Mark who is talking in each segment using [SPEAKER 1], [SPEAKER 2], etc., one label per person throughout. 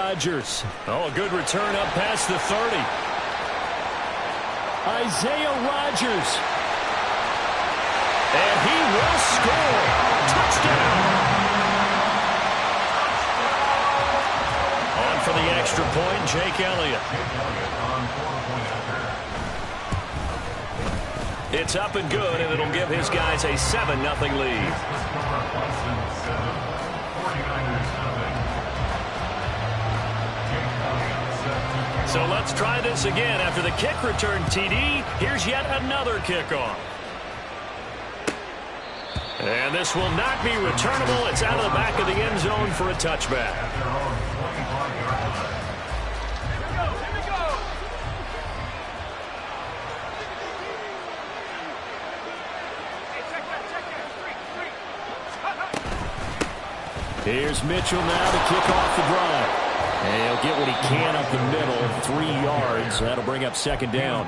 [SPEAKER 1] Rodgers. Oh, a good return up past the 30. Isaiah Rodgers. And he will score. Touchdown. On for the extra point, Jake Elliott. It's up and good, and it'll give his guys a 7-0 lead. So let's try this again. After the kick return TD, here's yet another kickoff. And this will not be returnable. It's out of the back of the end zone for a touchback. Here's Mitchell now to kick off the drive. And he'll get what he can up the middle, 3 yards. That'll bring up second down.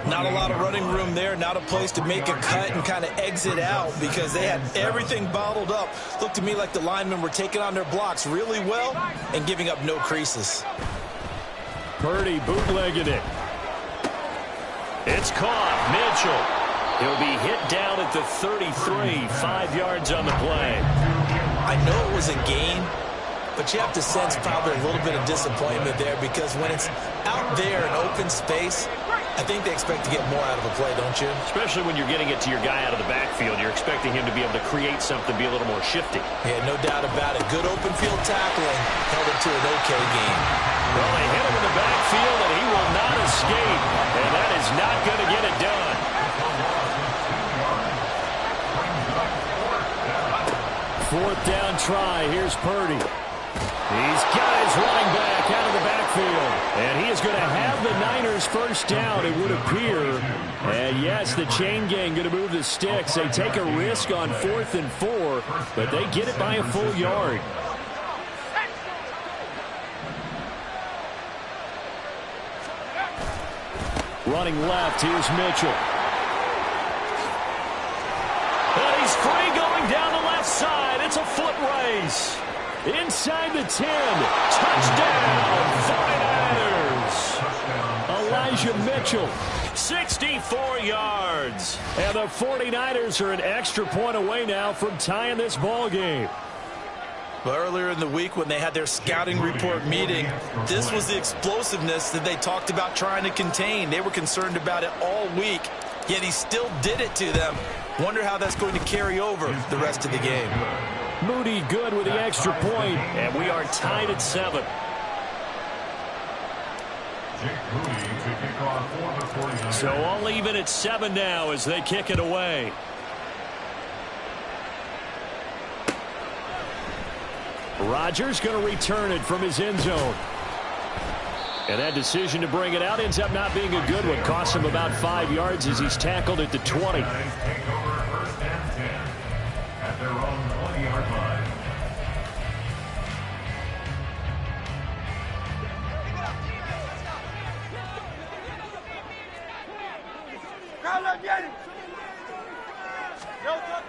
[SPEAKER 2] Not a lot of running room there, not a place to make a cut and kind of exit out because they had everything bottled up. Looked to me like the linemen were taking on their blocks really well and giving up no creases.
[SPEAKER 1] Purdy bootlegging it. It's caught. Mitchell. He'll be hit down at the 33, 5 yards on the play.
[SPEAKER 2] I know it was a gain, but you have to sense probably a little bit of disappointment there because when it's out there in open space, I think they expect to get more out of a play, don't you?
[SPEAKER 1] Especially when you're getting it to your guy out of the backfield. You're expecting him to be able to create something, be a little more shifty.
[SPEAKER 2] Yeah, no doubt about it. Good open field tackling held it to an okay game.
[SPEAKER 1] Well, they hit him in the backfield, and he will not escape. And that is not going to get it done. Fourth down try. Here's Purdy. He's got his running back out of the backfield. And he is going to have the Niners first down, it would appear. And yes, the chain gang going to move the sticks. They take a risk on 4th and 4, but they get it by a full yard. Running left, here's Mitchell. And he's free going down the left side. It's a foot race. Inside the 10. Touchdown, 49ers. Elijah Mitchell, 64 yards. And the 49ers are an extra point away now from tying this ball game.
[SPEAKER 2] Well, earlier in the week when they had their scouting report meeting, this was the explosiveness that they talked about trying to contain. They were concerned about it all week, yet he still did it to them. Wonder how that's going to carry over the rest of the game.
[SPEAKER 1] Moody good with the extra point, and we are tied at 7. So all even at 7 now as they kick it away. Rodgers going to return it from his end zone. And that decision to bring it out ends up not being a good one. Costs him about 5 yards as he's tackled at the 20.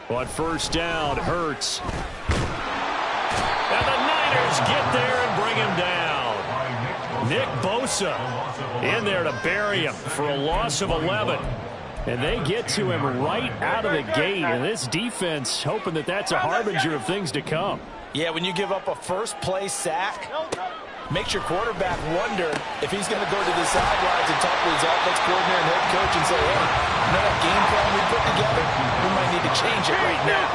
[SPEAKER 1] On first down, Hurts. And the Niners get there and bring him down. Nick Bosa in there to bury him for a loss of 11. And they get to him right out of the gate. And this defense hoping that that's a harbinger of things to come.
[SPEAKER 2] Yeah, when you give up a first-play sack, makes your quarterback wonder if he's going to go to the sidelines and talk to his offense coordinator and head coach and say, hey, you know that game plan we put together? We might need to change it right now.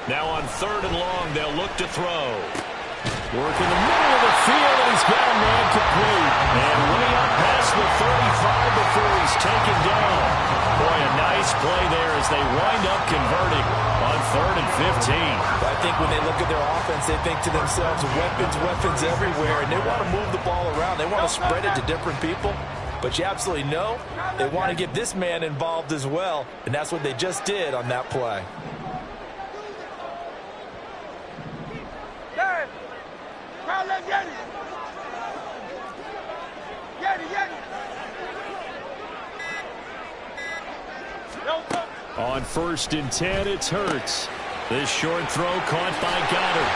[SPEAKER 1] Now on 3rd and long, they'll look to throw. Work in the middle of the field, and he's got a man complete. And way up past the 35 before he's taken down. Boy, a nice play there as they wind up converting on 3rd and 15.
[SPEAKER 2] I think when they look at their offense, they think to themselves, weapons everywhere, and they want to move the ball around. They want to spread it to different people. But you absolutely know they want to get this man involved as well, and that's what they just did on that play. On 1st and 10, it's Hurts. This short throw caught by Goddard.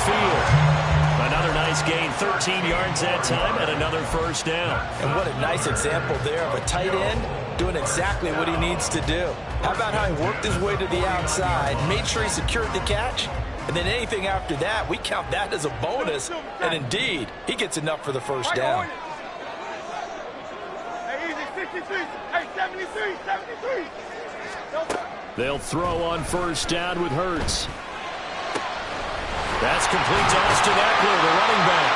[SPEAKER 1] midfield. Another nice gain, 13 yards that time, and another first down.
[SPEAKER 2] And what a nice example there of a tight end doing exactly what he needs to do. How about how he worked his way to the outside, made sure he secured the catch, and then anything after that, we count that as a bonus. And indeed, he gets enough for the first down.
[SPEAKER 1] They'll throw on first down with Hurts. That's complete to Austin Eckler, the running back.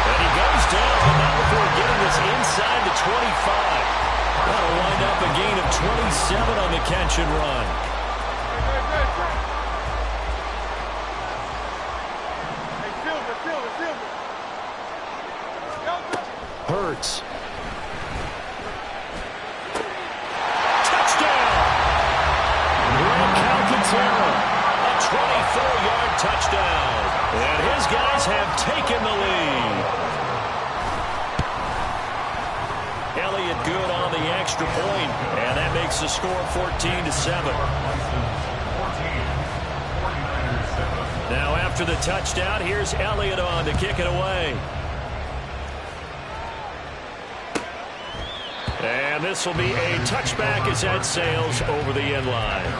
[SPEAKER 1] And he goes down, but not before getting this inside the 25. That'll wind up a gain of 27 on the catch and run. Hurts. Touchdown! Greg Calcaterra, a 24-yard touchdown. And his guys have taken the lead. Elliott good on the extra point, and that makes the score 14-7. Now after the touchdown, here's Elliott on to kick it away. And this will be a touchback as that sails over the end line.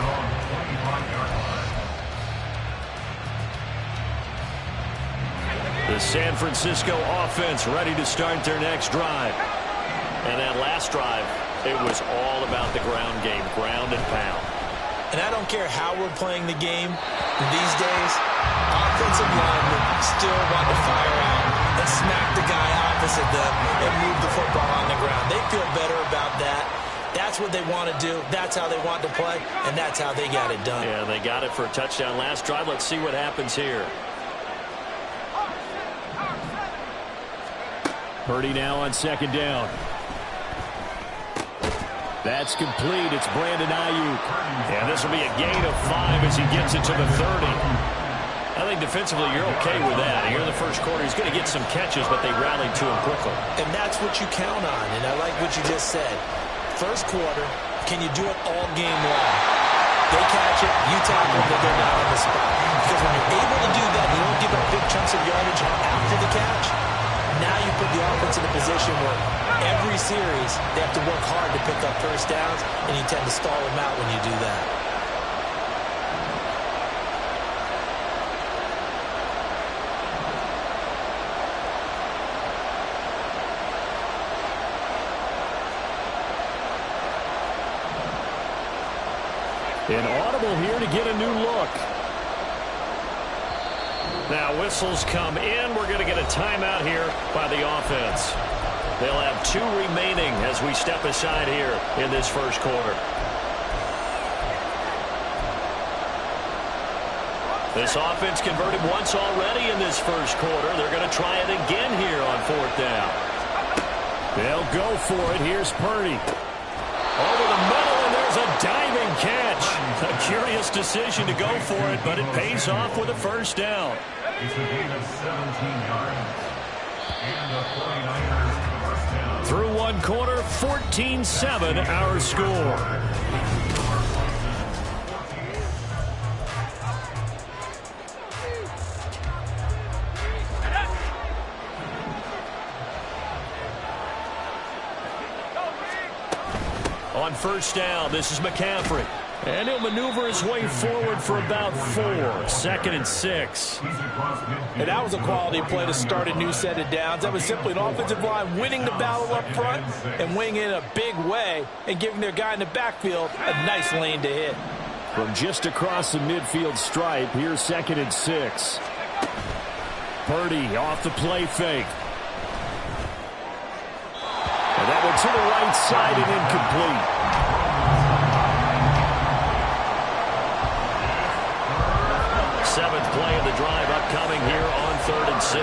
[SPEAKER 1] The San Francisco offense ready to start their next drive.
[SPEAKER 3] And that last drive, it was all about the ground game, ground and pound.
[SPEAKER 2] And I don't care how we're playing the game these days, offensive linemen still want to fire out and smack the guy opposite them and move the football on the ground. They feel better about that. That's what they want to do. That's how they want to play, and that's how they got it done.
[SPEAKER 3] Yeah, they got it for a touchdown last drive. Let's see what happens here.
[SPEAKER 1] Purdy now on second down. That's complete. It's Brandon Ayuk. And this will be a gain of 5 as he gets it to the 30. I think defensively you're okay with that. Here in the first quarter, he's going to get some catches, but they rallied to him quickly.
[SPEAKER 2] And that's what you count on, and I like what you just said. First quarter, can you do it all game long? They catch it, you tackle them, they go down on the spot. Because when you're able to do that, you don't give up big chunks of yardage after the catch. Now you put the offense in a position where every series they have to work hard to pick up first downs, and you tend to stall them out when you do that.
[SPEAKER 1] An audible here to get a new look. Now whistles come in. We're going to get a timeout here by the offense. They'll have 2 remaining as we step aside here in this first quarter. This offense converted once already in this first quarter. They're going to try it again here on 4th down. They'll go for it. Here's Purdy. Over the middle, and there's a diving catch. A curious decision to go for it, but it pays off with a first down. It's a gain of 17 yards. And the 49ers first down. Through one quarter, 14-7 our score. On first down, this is McCaffrey. And he'll maneuver his way forward for about 4. 2nd and 6.
[SPEAKER 2] And that was a quality play to start a new set of downs. That was simply an offensive line winning the battle up front and winning in a big way and giving their guy in the backfield a nice lane to hit.
[SPEAKER 1] From just across the midfield stripe, here's 2nd and 6. Purdy off the play fake. And that one to the right side and incomplete. Seventh play of the drive upcoming here on 3rd and 6.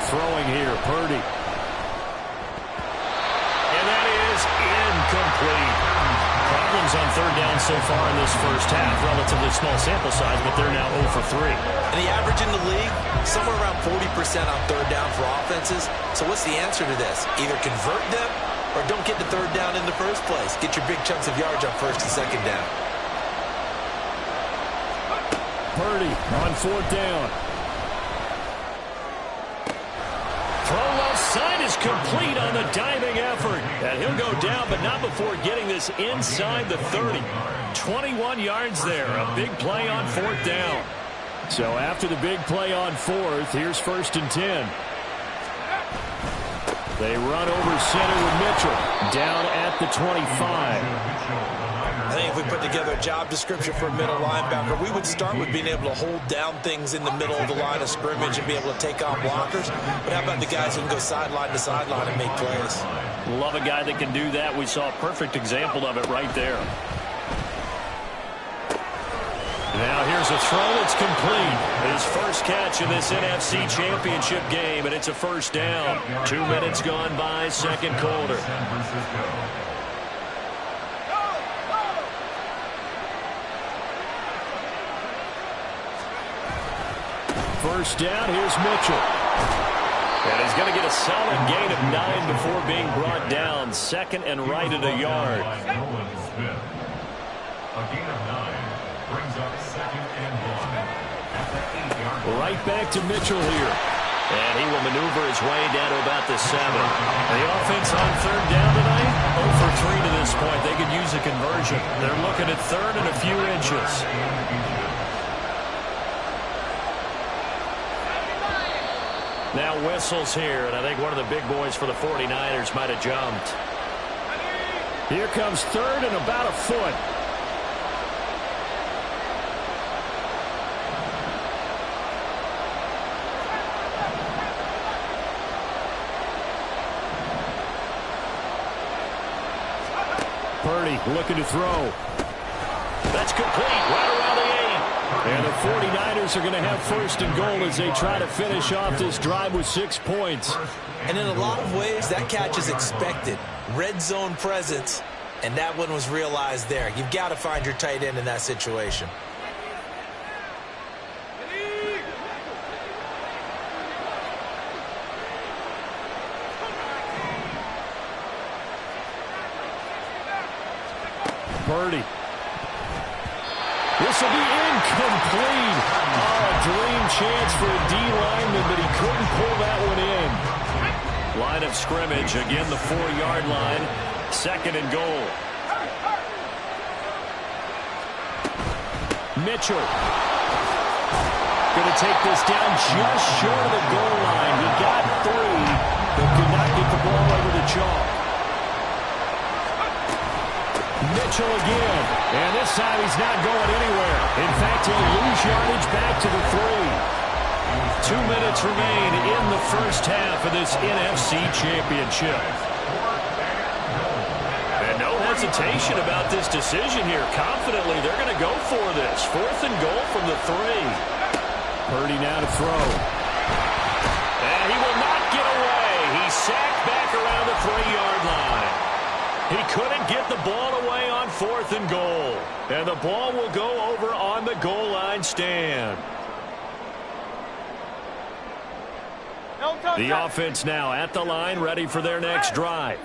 [SPEAKER 1] Throwing here, Purdy. And that is incomplete. Problems on 3rd down so far in this first half. Relatively small sample size, but they're now 0 for 3.
[SPEAKER 2] And the average in the league, somewhere around 40% on 3rd down for offenses. So what's the answer to this? Either convert them or don't get the 3rd down in the first place. Get your big chunks of yards on 1st and 2nd down.
[SPEAKER 1] Purdy on 4th down. Throw left side is complete on the diving effort. And he'll go down, but not before getting this inside the 30. 21 yards there. A big play on 4th down. So after the big play on 4th, here's 1st and 10. They run over center with Mitchell. Down at the 25.
[SPEAKER 2] I think if we put together a job description for a middle linebacker, we would start with being able to hold down things in the middle of the line of scrimmage and be able to take on blockers. But how about the guys who can go sideline to sideline and make plays?
[SPEAKER 3] Love a guy that can do that. We saw a perfect example of it right there. Now here's a throw that's complete. His first catch in this NFC Championship game, and it's a 1st down. 2 minutes gone by, 2nd quarter.
[SPEAKER 1] First down, here's Mitchell. And he's going to get a solid gain of 9 before being brought down. 2nd and right at a yard. Right back to Mitchell here.
[SPEAKER 3] And he will maneuver his way down to about the 7.
[SPEAKER 1] The offense on 3rd down tonight, 0 for 3 to this point. They could use a conversion. They're looking at 3rd and a few inches.
[SPEAKER 3] Now whistles here, and I think one of the big boys for the 49ers might have jumped.
[SPEAKER 1] Here comes 3rd and about a foot. Purdy looking to throw.
[SPEAKER 3] That's complete right around the 8.
[SPEAKER 1] And the 49ers are going to have 1st and goal as they try to finish off this drive with 6 points.
[SPEAKER 2] And in a lot of ways, that catch is expected. Red zone presence, and that one was realized there. You've got to find your tight end in that situation.
[SPEAKER 1] Purdy. This will be incomplete. Oh, a dream chance for a D lineman, but he couldn't pull that one in.
[SPEAKER 3] Line of scrimmage, again the 4-yard line. 2nd and goal.
[SPEAKER 1] Mitchell. Going to take this down just short of the goal line. He got 3, but could not get the ball over the chalk. Mitchell again, and this time he's not going anywhere. In fact, he'll lose yardage back to the 3. 2 minutes remain in the first half of this NFC Championship.
[SPEAKER 3] And no hesitation about this decision here. Confidently, they're going to go for this. 4th and goal from the 3.
[SPEAKER 1] Purdy now to throw.
[SPEAKER 3] And he will not get away. He's sacked back around the 3-yard line. He couldn't get the ball away on 4th and goal. And the ball will go over on the goal line stand.
[SPEAKER 1] The offense now at the line, ready for their next drive.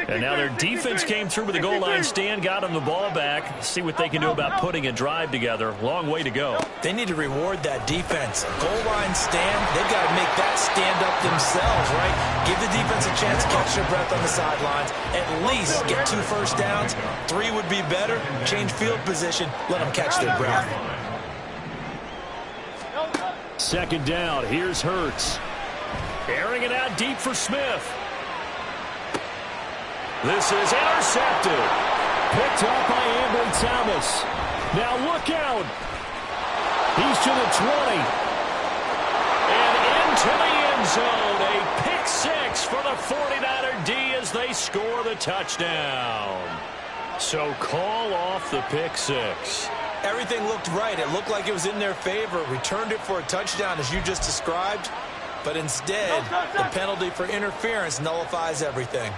[SPEAKER 1] And now their defense came through with the goal line stand, got them the ball back. See what they can do about putting a drive together. Long way to go.
[SPEAKER 2] They need to reward that defense. Goal line stand, they've got to make that stand up themselves, right? Give the defense a chance to catch their breath on the sidelines. At least get 2 first downs. 3 would be better. Change field position. Let them catch their breath.
[SPEAKER 1] 2nd down. Here's Hurts. Airing it out deep for Smith. This is intercepted. Picked up by Ambry Thomas. Now look out. He's to the 20. And into the end zone. A pick 6 for the 49er D as they score the touchdown. So call off the pick 6.
[SPEAKER 2] Everything looked right. It looked like it was in their favor. Returned it for a touchdown as you just described. But instead, the penalty for interference nullifies everything.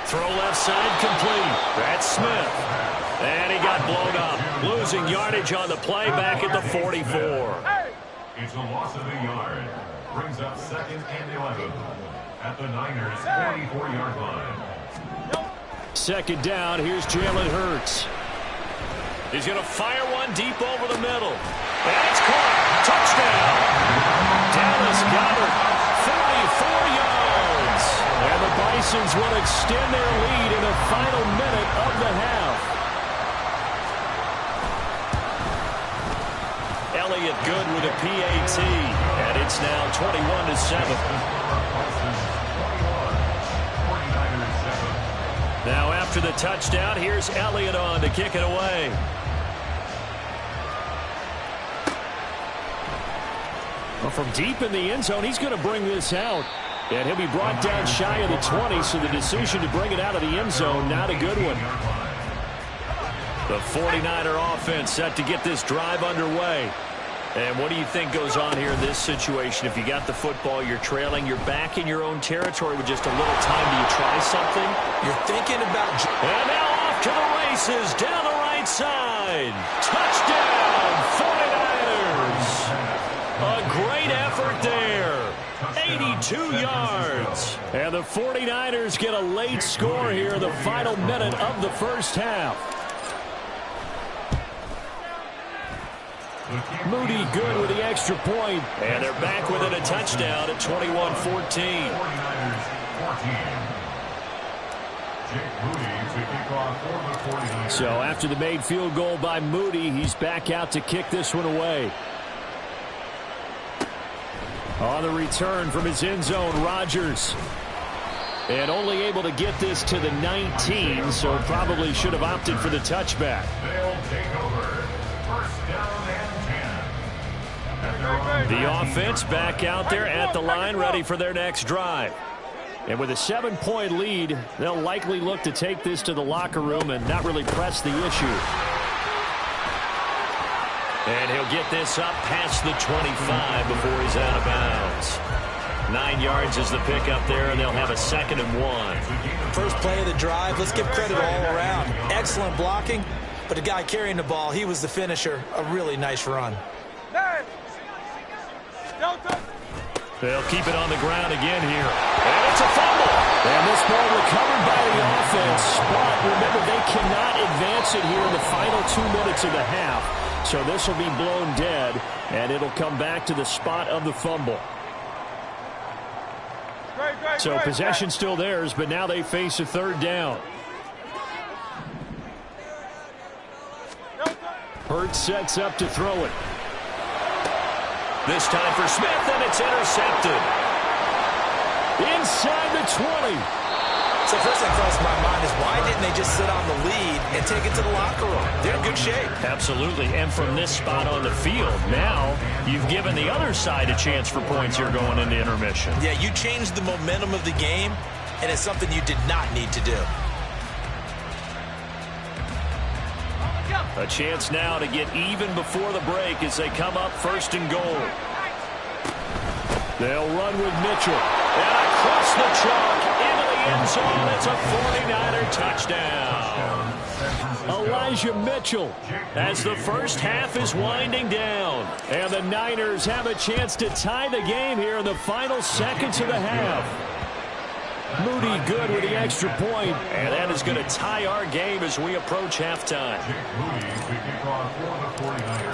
[SPEAKER 1] Throw left side complete. That's Smith. And he got blown up. Losing yardage on the play back at the 44.
[SPEAKER 4] It's a loss of a yard. Brings up 2nd and 11. at the Niners' 44-yard line.
[SPEAKER 1] Second down, here's Jalen Hurts.
[SPEAKER 3] He's going to fire one deep over the middle. And it's caught. Touchdown. Dallas Goedert, 44 yards.
[SPEAKER 1] And the Bisons will extend their lead in the final minute of the half.
[SPEAKER 3] Elliott good with a PAT. And it's now 21-7. Now after the touchdown, here's Elliott on to kick it away.
[SPEAKER 1] Well, from deep in the end zone, he's going to bring this out. And he'll be brought down shy of the 20, so the decision to bring it out of the end zone, not a good one.
[SPEAKER 3] The 49er offense set to get this drive underway. And what do you think goes on here in this situation? If you got the football, you're trailing, you're back in your own territory with just a little time. Do you try something?
[SPEAKER 2] You're thinking about...
[SPEAKER 3] And now off to the races, down the right side. Touchdown, 49ers. A great effort there. 82 yards.
[SPEAKER 1] And the 49ers get a late score here in the final minute of the first half. Moody good with the extra point.
[SPEAKER 3] And they're back within a touchdown at 21-14.
[SPEAKER 1] So after the made field goal by Moody, he's back out to kick this one away. On the return from his end zone, Rodgers. And only able to get this to the 19, so probably should have opted for the touchback.
[SPEAKER 4] They'll take over. First down and 10.
[SPEAKER 3] The offense back out there at the line, ready for their next drive.
[SPEAKER 1] And with a 7-point lead, they'll likely look to take this to the locker room and not really press the issue.
[SPEAKER 3] And he'll get this up past the 25 before he's out of bounds. 9 yards is the pickup there, and they'll have a 2nd and 1.
[SPEAKER 2] First play of the drive, let's give credit all around. Excellent blocking, but the guy carrying the ball, he was the finisher. A really nice run.
[SPEAKER 3] They'll keep it on the ground again here. And it's a fumble.
[SPEAKER 1] And this ball recovered by the offense. But remember, they cannot advance it here in the final 2 minutes of the half. So this will be blown dead, and it'll come back to the spot of the fumble. So possession still theirs, but now they face a third down. Hurts sets up to throw it.
[SPEAKER 3] This time for Smith, and it's intercepted.
[SPEAKER 1] Inside the 20.
[SPEAKER 2] So first thing crossed my mind is why didn't they just sit on the lead and take it to the locker room? They're in good shape.
[SPEAKER 3] Absolutely, and from this spot on the field, now you've given the other side a chance for points here going into intermission.
[SPEAKER 2] Yeah, you changed the momentum of the game, and it's something you did not need to do.
[SPEAKER 3] A chance now to get even before the break as they come up 1st and goal.
[SPEAKER 1] They'll run with Mitchell.
[SPEAKER 3] And across the chalk into the end zone. It's a 49er touchdown.
[SPEAKER 1] Elijah Mitchell.
[SPEAKER 3] As the first half is winding down.
[SPEAKER 1] And the Niners have a chance to tie the game here in the final seconds of the half. Moody good with the extra point.
[SPEAKER 3] And that is going to tie our game as we approach halftime.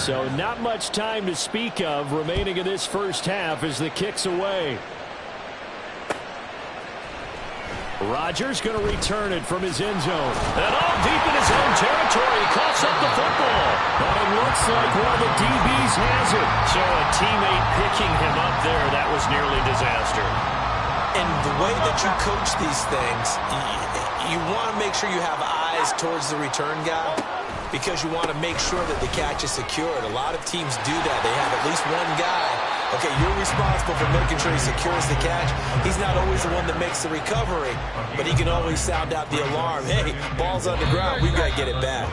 [SPEAKER 1] So not much time to speak of remaining in this first half as the kick's away. Rodgers going to return it from his end zone.
[SPEAKER 3] And all deep in his own territory. He coughs up the football.
[SPEAKER 1] But it looks like one of the DBs has it.
[SPEAKER 3] So a teammate picking him up there, that was nearly disaster.
[SPEAKER 2] And the way that you coach these things, you want to make sure you have eyes towards the return guy because you want to make sure that the catch is secured. A lot of teams do that. They have at least one guy. Okay, you're responsible for making sure he secures the catch. He's not always the one that makes the recovery, but he can always sound out the alarm. Hey, ball's on the ground. We've got to get it back.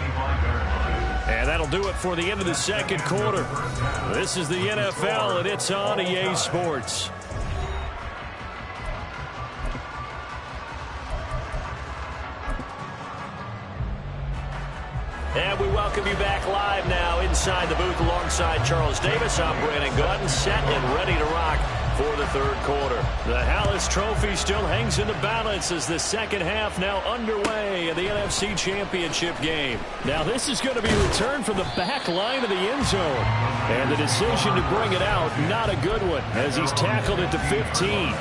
[SPEAKER 1] And that'll do it for the end of the second quarter. This is the NFL, and it's on EA Sports.
[SPEAKER 3] And we welcome you back live now inside the booth alongside Charles Davis. I'm Brandon Gordon, set and ready to rock for the third quarter. The Hallis Trophy still hangs in the balance as the second half now underway in the NFC Championship game. Now this is going to be returned from the back line of the end zone. And the decision to bring it out, not a good one, as he's tackled it to 15.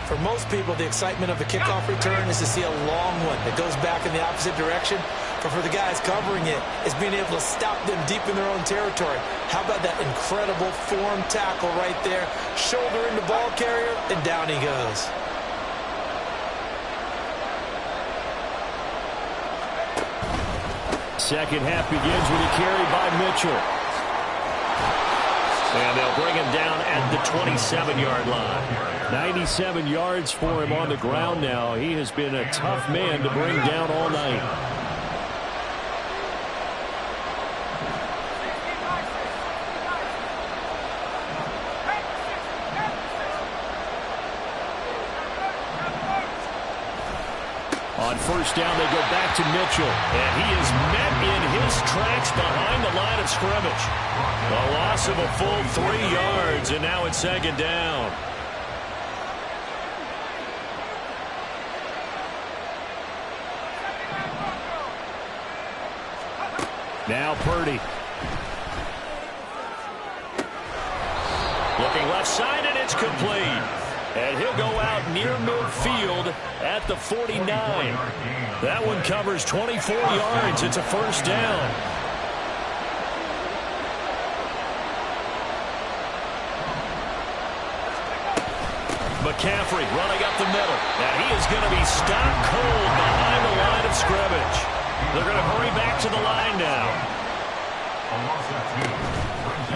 [SPEAKER 2] For most people, the excitement of the kickoff return is to see a long one that goes back in the opposite direction. But for the guys covering it, it's being able to stop them deep in their own territory. How about that incredible form tackle right there? Shoulder in the ball carrier, and down he goes.
[SPEAKER 1] Second half begins with a carry by Mitchell.
[SPEAKER 3] And they'll bring him down at the 27-yard line.
[SPEAKER 1] 97 yards for him on the ground now. He has been a tough man to bring down all night. On first down, they go back to Mitchell.
[SPEAKER 3] And he is met in his tracks behind the line of scrimmage. A loss of a full 3 yards, and now it's second down.
[SPEAKER 1] Now Purdy.
[SPEAKER 3] Looking left side, and it's complete. And he'll go out near midfield at the 49. That one covers 24 yards. It's a first down. McCaffrey running up the middle. And he is going to be stopped cold behind the line of scrimmage. They're going to hurry back to the line now.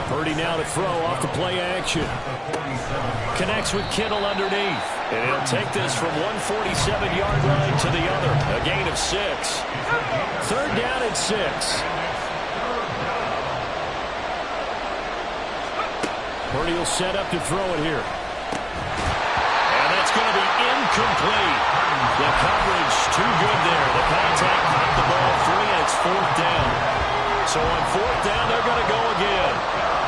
[SPEAKER 1] Purdy now to throw off the play action.
[SPEAKER 3] Connects with Kittle underneath. And he'll take this from 147-yard line to the other. A gain of 6.
[SPEAKER 1] Third down and 6. Purdy will set up to throw it here.
[SPEAKER 3] And that's going to be incomplete. The coverage too good there. The contact knocked the ball free, and it's fourth down. So on fourth down, they're going to go again.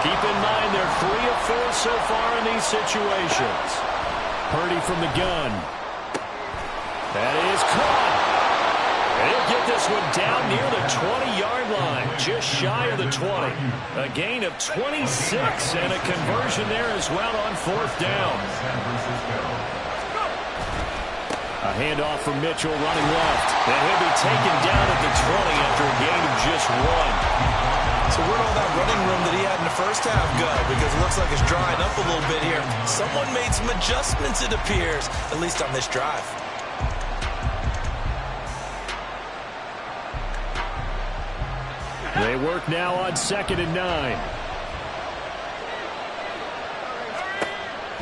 [SPEAKER 3] Keep in mind they're 3 of 4 so far in these situations.
[SPEAKER 1] Purdy from the gun. That is caught.
[SPEAKER 3] And he'll get this one down near the 20-yard line, just shy of the 20. A gain of 26 and a conversion there as well on fourth down.
[SPEAKER 1] A handoff from Mitchell running left.
[SPEAKER 3] And he'll be taken down at the 20 after a gain of just 1.
[SPEAKER 2] So where'd all that running room that he had in the first half go? Because it looks like it's drying up a little bit here. Someone made some adjustments, it appears, at least on this drive.
[SPEAKER 1] They work now on 2nd and 9.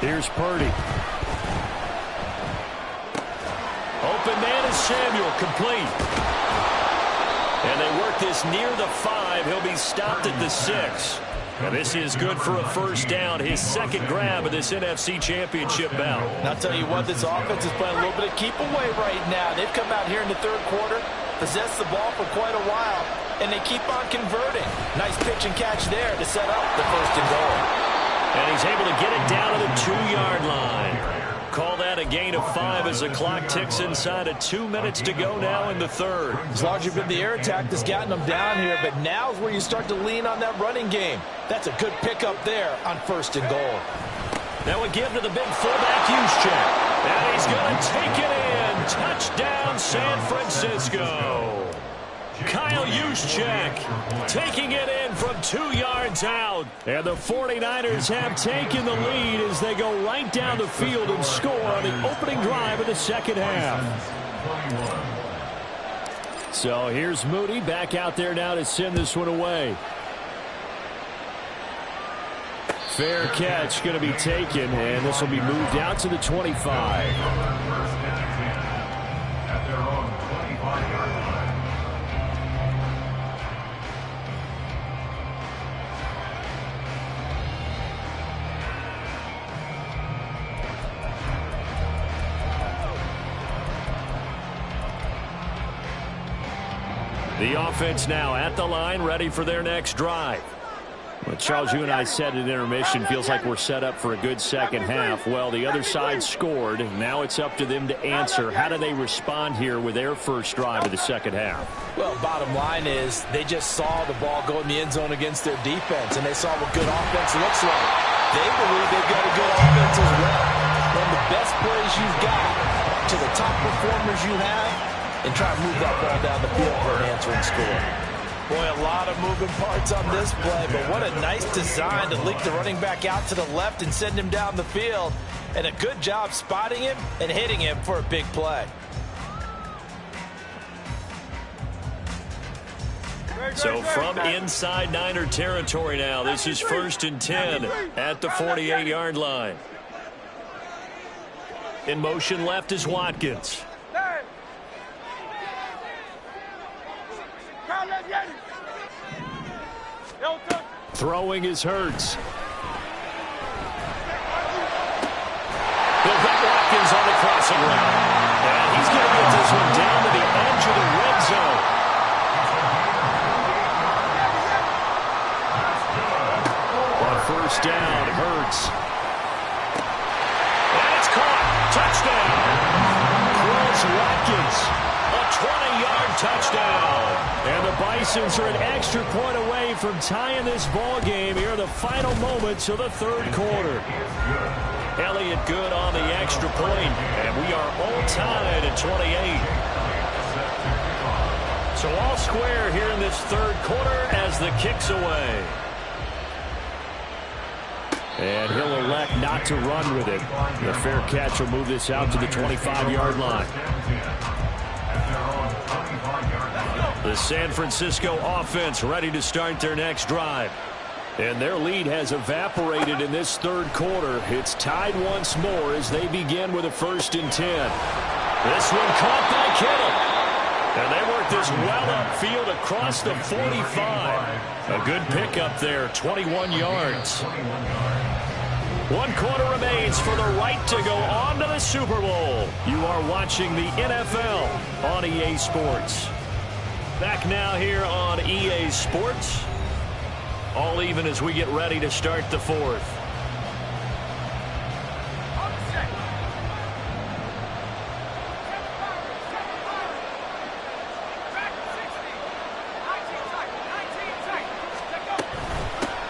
[SPEAKER 1] Here's Purdy.
[SPEAKER 3] Open man is Samuel, complete. And they work this near the 5. He'll be stopped at the 6. And this is good for a first down, his second grab of this NFC Championship bout.
[SPEAKER 2] And I'll tell you what, this offense is playing a little bit of keep away right now. They've come out here in the third quarter, possessed the ball for quite a while, and they keep on converting. Nice pitch and catch there to set up the first and goal.
[SPEAKER 3] And he's able to get it down to the 2-yard line. Call that a gain of 5 as the clock ticks inside of 2 minutes to go now in the third.
[SPEAKER 2] It's largely been the air attack that's gotten them down here, but now's where you start to lean on that running game. That's a good pickup there on first and goal.
[SPEAKER 3] That would give to the big fullback Juszczyk. And he's going to take it in. Touchdown, San Francisco. Kyle Juszczyk taking it in from 2 yards out.
[SPEAKER 1] And the 49ers have taken the lead as they go right down the field and score on the opening drive of the second half. So here's Moody back out there now to send this one away. Fair catch going to be taken, and this will be moved out to the 25. The offense now at the line, ready for their next drive. Well, Charles, you and I said at intermission, feels like we're set up for a good second half. Well, the other side scored. Now it's up to them to answer. How do they respond here with their first drive of the second half?
[SPEAKER 2] Well, bottom line is they just saw the ball go in the end zone against their defense, and they saw what good offense looks like. They believe they've got a good offense as well. From the best plays you've got to the top performers you have, and try to move that ball down the field for an answering score. Boy, a lot of moving parts on this play, but what a nice design to leak the running back out to the left and send him down the field. And a good job spotting him and hitting him for a big play.
[SPEAKER 3] So from inside Niner territory now, this is 1st and 10 at the 48-yard line. In motion left is Watkins. Throwing is Hurts. They'll get Watkins on the crossing route. And he's going to get this one down to the edge of the red zone. On first down, Hurts. And it's caught. Touchdown. Chris Watkins. A 20-yard touchdown. And the Bisons are an extra point away from tying this ball game here in the final moments of the third quarter. Elliott good on the extra point, and we are all tied at 28. So all square here in this third quarter as the kick's away. And he'll elect not to run with it. The fair catch will move this out to the 25-yard line. The San Francisco offense ready to start their next drive. And their lead has evaporated in this third quarter. It's tied once more as they begin with a 1st and 10. This one caught by Kittle. And they work this well upfield across the 45. A good pickup there, 21 yards. 1 quarter remains for the right to go on to the Super Bowl. You are watching the NFL on EA Sports. Back now here on EA Sports. All even as we get ready to start the fourth.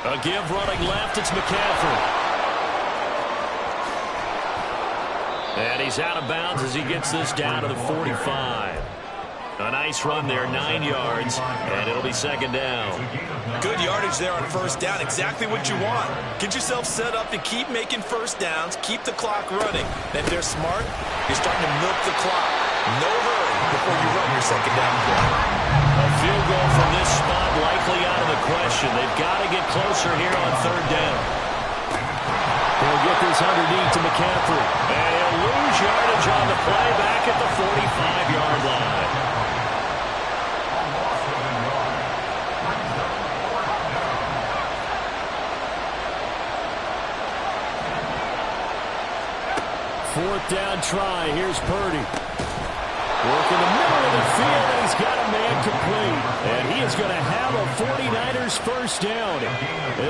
[SPEAKER 3] A give running left, it's McCaffrey. And he's out of bounds as he gets this down to the 45. A nice run there, 9 yards, and it'll be second down.
[SPEAKER 2] Good yardage there on first down, exactly what you want. Get yourself set up to keep making first downs, keep the clock running. And if they're smart, you're starting to milk the clock. No hurry before you run your second down play.
[SPEAKER 3] A field goal from this spot likely out of the question. They've got to get closer here on third down.
[SPEAKER 1] He'll get this underneath to McCaffrey.
[SPEAKER 3] And he'll lose yardage on the play back at the 45-yard line.
[SPEAKER 1] Fourth down try. Here's Purdy. Work in the middle of the field, and he's got a man complete. And he is going to have a 49ers first down.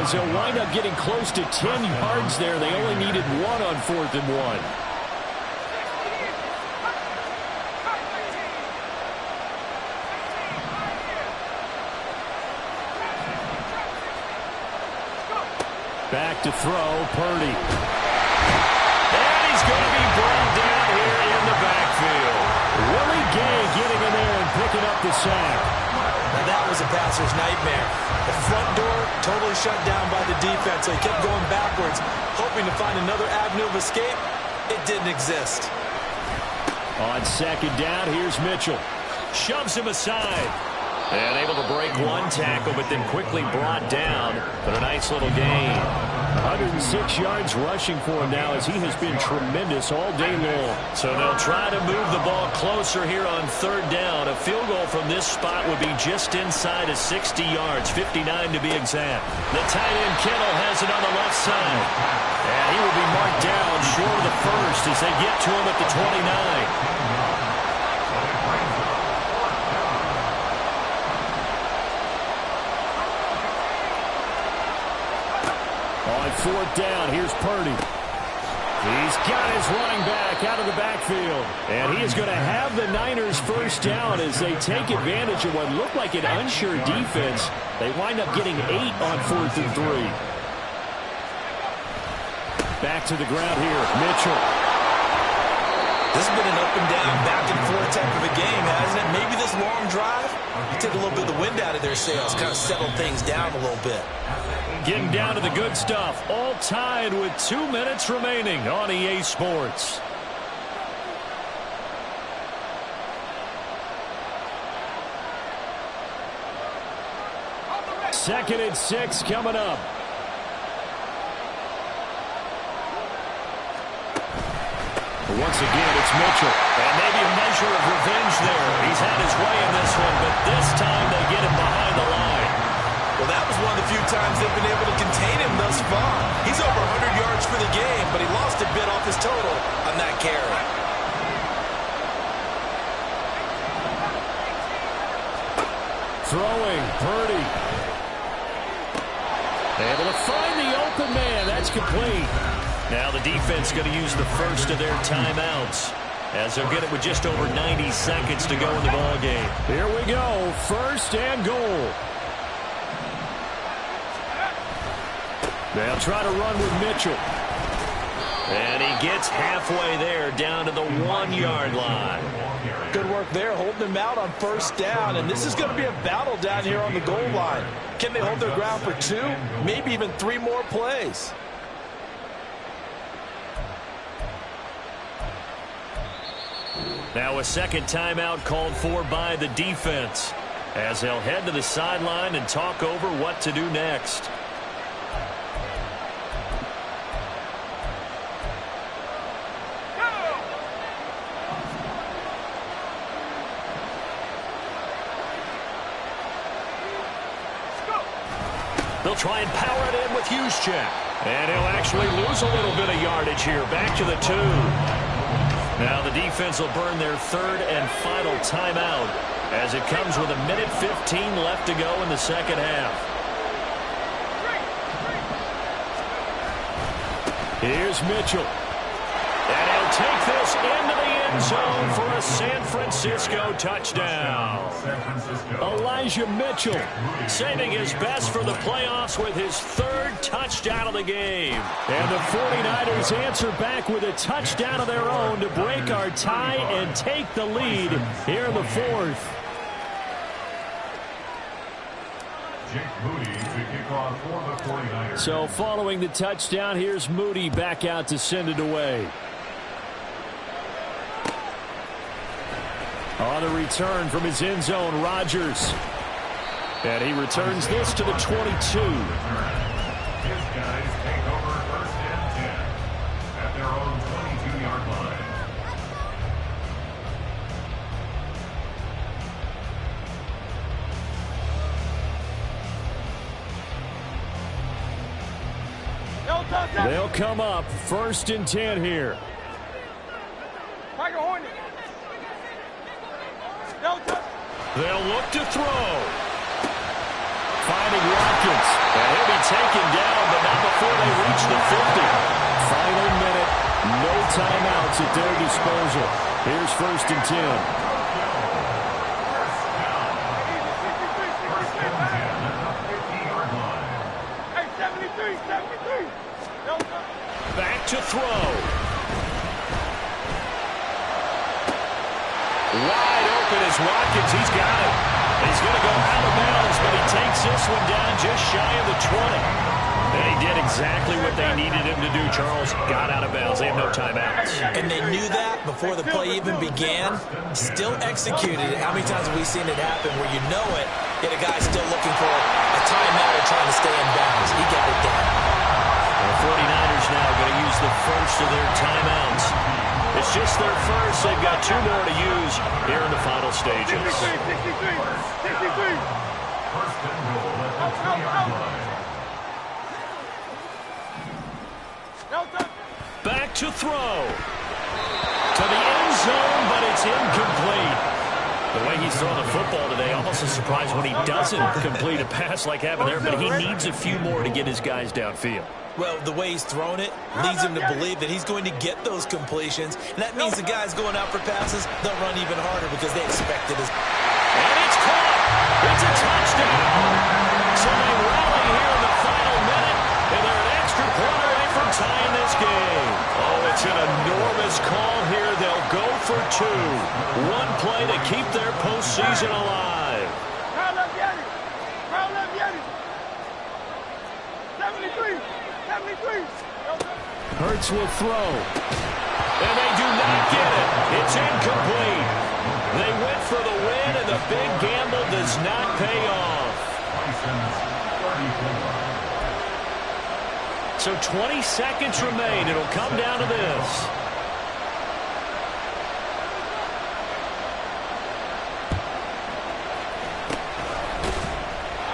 [SPEAKER 1] As he'll wind up getting close to 10 yards there. They only needed 1 on 4th and 1. Back to throw, Purdy.
[SPEAKER 3] Going to be brought down here in the backfield.
[SPEAKER 1] Willie Gay getting in there and picking up the sack.
[SPEAKER 2] Now that was a passer's nightmare. The front door totally shut down by the defense, so he kept going backwards, hoping to find another avenue of escape. It didn't exist.
[SPEAKER 1] On second down, here's Mitchell.
[SPEAKER 3] Shoves him aside. And able to break one tackle, but then quickly brought down. But a nice little gain.
[SPEAKER 1] 106 yards rushing for him now as he has been tremendous all day long.
[SPEAKER 3] So they'll try to move the ball closer here on third down. A field goal from this spot would be just inside of 60 yards, 59 to be exact. The tight end Kittle has it on the left side. And he will be marked down short of the first as they get to him at the 29.
[SPEAKER 1] fourth down. Here's Purdy. He's got his running back out of the backfield. And he is going to have the Niners first down as they take advantage of what looked like an unsure defense. They wind up getting 8 on 4th and 3. Back to the ground here, Mitchell.
[SPEAKER 2] This has been an up and down, back and forth type of a game, hasn't it? Maybe this long drive, you take a little bit of the wind out of their sails, kind of settle things down a little bit.
[SPEAKER 1] Getting down to the good stuff, all tied with 2 minutes remaining on EA Sports. Second and 6 coming up. Once again, it's Mitchell. And maybe a measure of revenge there. He's had his way in this one, but this time they get him behind the line.
[SPEAKER 2] Well, that was one of the few times they've been able to contain him thus far. He's over 100 yards for the game, but he lost a bit off his total on that carry.
[SPEAKER 1] Throwing, Purdy. Able to find the open man. That's complete. Now the defense going to use the first of their timeouts as they'll get it with just over 90 seconds to go in the ball game. Here we go, first and goal. They'll try to run with Mitchell. And he gets halfway there down to the 1-yard line.
[SPEAKER 2] Good work there, holding them out on first down. And this is going to be a battle down here on the goal line. Can they hold their ground for 2, maybe even 3 more plays?
[SPEAKER 1] Now a second timeout called for by the defense as they'll head to the sideline and talk over what to do next. They'll try and power it in with Juszczyk. And he'll actually lose a little bit of yardage here. Back to the 2. Now the defense will burn their third and final timeout as it comes with 1:15 left to go in the second half. Here's Mitchell. And he'll take this into the end zone for a San Francisco touchdown. Elijah Mitchell saving his best for the playoffs with his 3rd touchdown of the game. And the 49ers answer back with a touchdown of their own to break our tie and take the lead here in the 4th.
[SPEAKER 4] Moody to kick off for the 49ers.
[SPEAKER 1] So following the touchdown, here's Moody back out to send it away. On the return from his end zone, Rodgers. And he returns this to the 22.
[SPEAKER 4] His guys take over first and 10 at their own 22-yard line.
[SPEAKER 1] They'll come up first and 10 here. They'll look to throw. Finding Watkins. And he'll be taken down, but not before they reach the 50. Final minute. No timeouts at their disposal. Here's first and 10. Back to throw. Wide open is Watkins. He's got it. He's going to go out of bounds, but he takes this one down just shy of the 20. And he did exactly what they needed him to do, Charles. Got out of bounds. They have no timeouts.
[SPEAKER 2] And they knew that before the play even began. Still executed it. How many times have we seen it happen where you know it, yet a guy's still looking for a timeout or trying to stay in bounds? He got it done.
[SPEAKER 1] The 49ers now going to use the first of their timeouts. It's just their first. They've got 2 more to use here in the final stages.
[SPEAKER 4] First and goal at the 3-yard line.
[SPEAKER 1] Back to throw. To the end zone, but it's incomplete. The way he's throwing the football today, almost a surprise when he doesn't complete a pass like happened there, but he needs a few more to get his guys downfield.
[SPEAKER 2] Well, the way he's thrown it leads him to believe that he's going to get those completions. And that means the guys going out for passes, they'll run even harder because they expect it.
[SPEAKER 3] And it's caught. It's a touchdown. So they rally here in the final minute, and they're an extra point away from tying this game. Oh, it's an enormous call here. They'll go for two. One play to keep their postseason alive. Hurts will throw. And they do not get it. It's incomplete. They went for the win, and the big gamble does not pay off. So 20 seconds remain. It'll come down to this.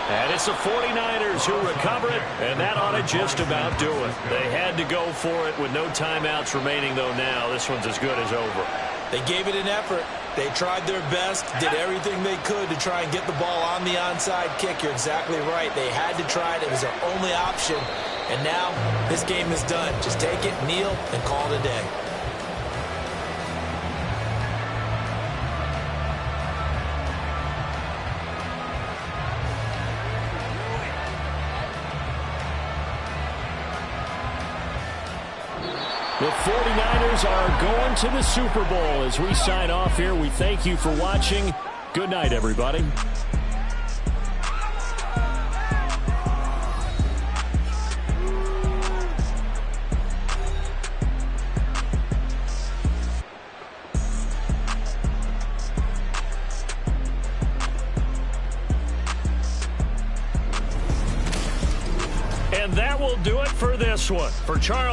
[SPEAKER 3] And it's the 49ers who recover it, and that ought to just about do it. They had to go for it with no timeouts remaining, though now. This one's as good as over.
[SPEAKER 2] They gave it an effort. They tried their best, did everything they could to try and get the ball on the onside kick. You're exactly right. They had to try it. It was their only option. And now this game is done. Just take it, kneel, and call it a day.
[SPEAKER 3] The 49ers are going to the Super Bowl. As we sign off here, we thank you for watching. Good night, everybody. And that will do it for this one. For Charles.